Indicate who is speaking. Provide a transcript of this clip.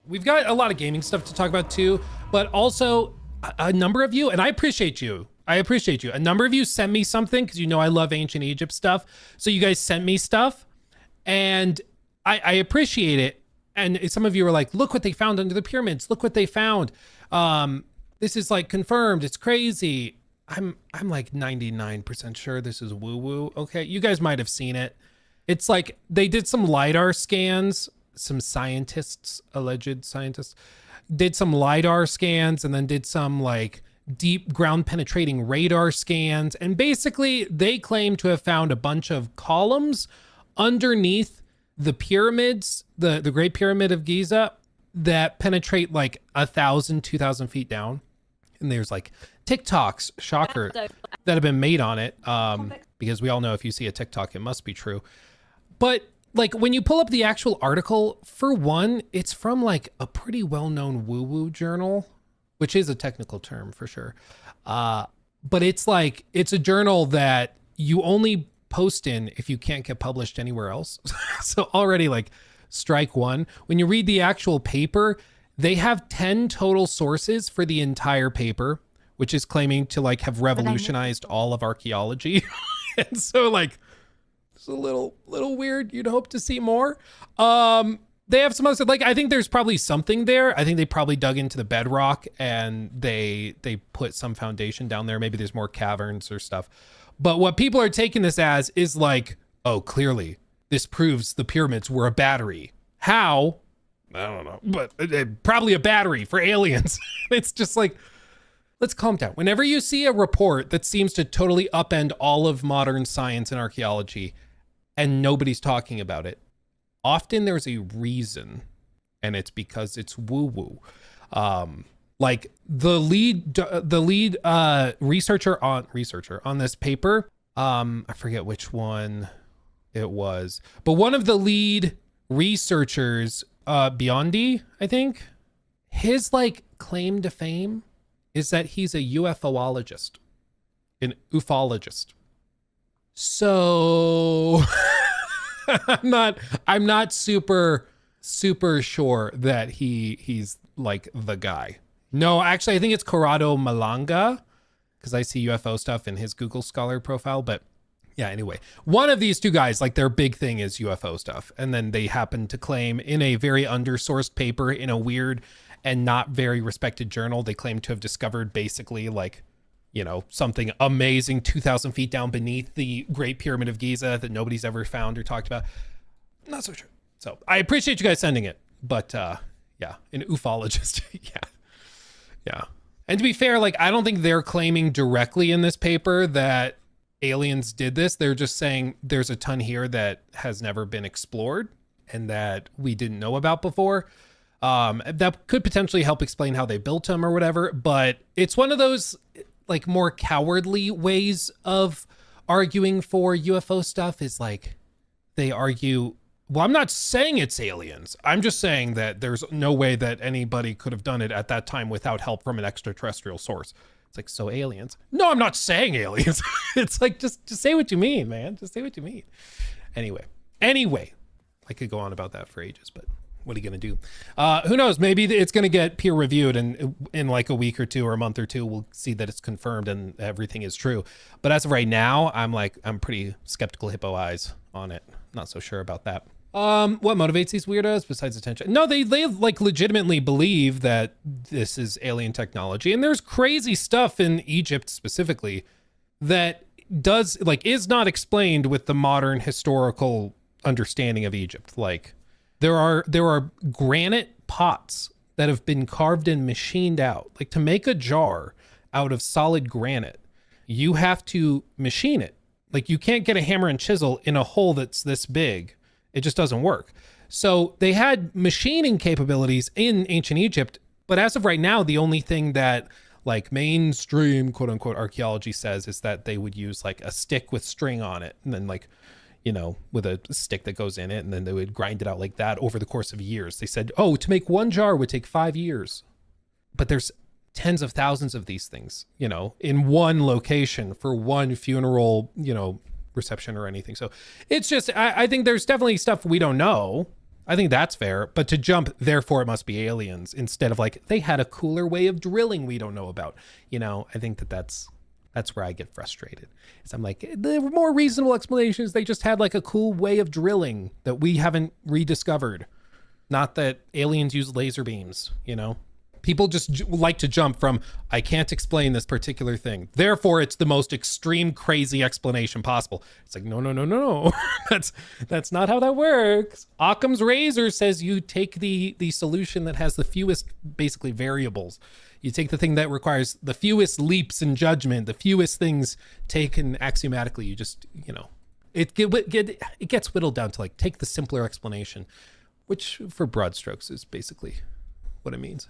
Speaker 1: we've got a lot of gaming stuff to talk about too, but also a number of you, and I appreciate you. A number of you sent me something because you know I love ancient Egypt stuff. So you guys sent me stuff and I appreciate it. And some of you were like, look what they found under the pyramids. Look what they found. This is like confirmed. It's crazy. I'm like 99% sure this is woo-woo. Okay, you guys might have seen it. It's like they did some LiDAR scans. Some scientists, alleged scientists, did some LiDAR scans and then did some like deep ground penetrating radar scans. And basically they claim to have found a bunch of columns underneath the pyramids, the Great Pyramid of Giza, that penetrate like 1,000, 2,000 feet down. And there's like TikToks, shocker, that have been made on it. Because we all know if you see a TikTok, it must be true. But like when you pull up the actual article, for one, it's from like a pretty well-known woo-woo journal, which is a technical term for sure. But it's like, it's a journal that you only post in if you can't get published anywhere else. So already like strike one. When you read the actual paper, they have 10 total sources for the entire paper, which is claiming to like have revolutionized all of archaeology. And so like, it's a little weird. You'd hope to see more. They have some other stuff. Like, I think there's probably something there. I think they probably dug into the bedrock and they put some foundation down there. Maybe there's more caverns or stuff. But what people are taking this as is like, oh, clearly this proves the pyramids were a battery. How? I don't know, but probably a battery for aliens. It's just like, let's calm down. Whenever you see a report that seems to totally upend all of modern science and archaeology and nobody's talking about it, often there's a reason, and it's because it's woo-woo. Like the lead researcher on this paper, I forget which one it was, but one of the lead researchers, Biondi, I think, his like claim to fame is that he's a UFOologist, an ufologist. So I'm not super sure that he's like the guy. No, actually, I think it's Corrado Malanga because I see UFO stuff in his Google Scholar profile. But yeah, anyway, one of these two guys, like their big thing is UFO stuff. And then they happen to claim in a very undersourced paper in a weird and not very respected journal, they claim to have discovered basically like, you know, something amazing 2,000 feet down beneath the Great Pyramid of Giza that nobody's ever found or talked about. Not so sure. So I appreciate you guys sending it, but yeah, an ufologist. Yeah. And to be fair, like, I don't think they're claiming directly in this paper that aliens did this. They're just saying there's a ton here that has never been explored and that we didn't know about before. That could potentially help explain how they built them or whatever, but it's one of those like more cowardly ways of arguing for UFO stuff is like they argue, well, I'm not saying it's aliens. I'm just saying that there's no way that anybody could have done it at that time without help from an extraterrestrial source. It's like, so aliens? No, I'm not saying aliens. It's like, just say what you mean, man. Just say what you mean. Anyway, I could go on about that for ages, but what are you going to do? Who knows? Maybe it's going to get peer reviewed and in like a week or two or a month or two, we'll see that it's confirmed and everything is true. But as of right now, I'm pretty skeptical hippo eyes on it. Not so sure about that. What motivates these weirdos besides attention? No, they like legitimately believe that this is alien technology. And there's crazy stuff in Egypt specifically that is not explained with the modern historical understanding of Egypt. Like there are granite pots that have been carved and machined out. Like to make a jar out of solid granite, you have to machine it. Like you can't get a hammer and chisel in a hole that's this big. It just doesn't work. So they had machining capabilities in ancient Egypt, but as of right now, the only thing that like mainstream quote unquote archaeology says is that they would use like a stick with string on it and then like, you know, with a stick that goes in it, and then they would grind it out like that over the course of years. They said, oh, to make one jar would take 5 years. But there's tens of thousands of these things, you know, in one location for one funeral, you know, reception or anything. So it's just, I think there's definitely stuff we don't know. I think that's fair. But to jump, therefore it must be aliens, instead of like, they had a cooler way of drilling we don't know about. I think that's where I get frustrated. Is I'm like, the more reasonable explanations, they just had like a cool way of drilling that we haven't rediscovered. Not that aliens use laser beams, People just like to jump from, I can't explain this particular thing, therefore it's the most extreme, crazy explanation possible. It's like, no. That's not how that works. Occam's razor says you take the solution that has the fewest, basically, variables. You take the thing that requires the fewest leaps in judgment, the fewest things taken axiomatically. You just, it gets whittled down to like, take the simpler explanation, which for broad strokes is basically what it means.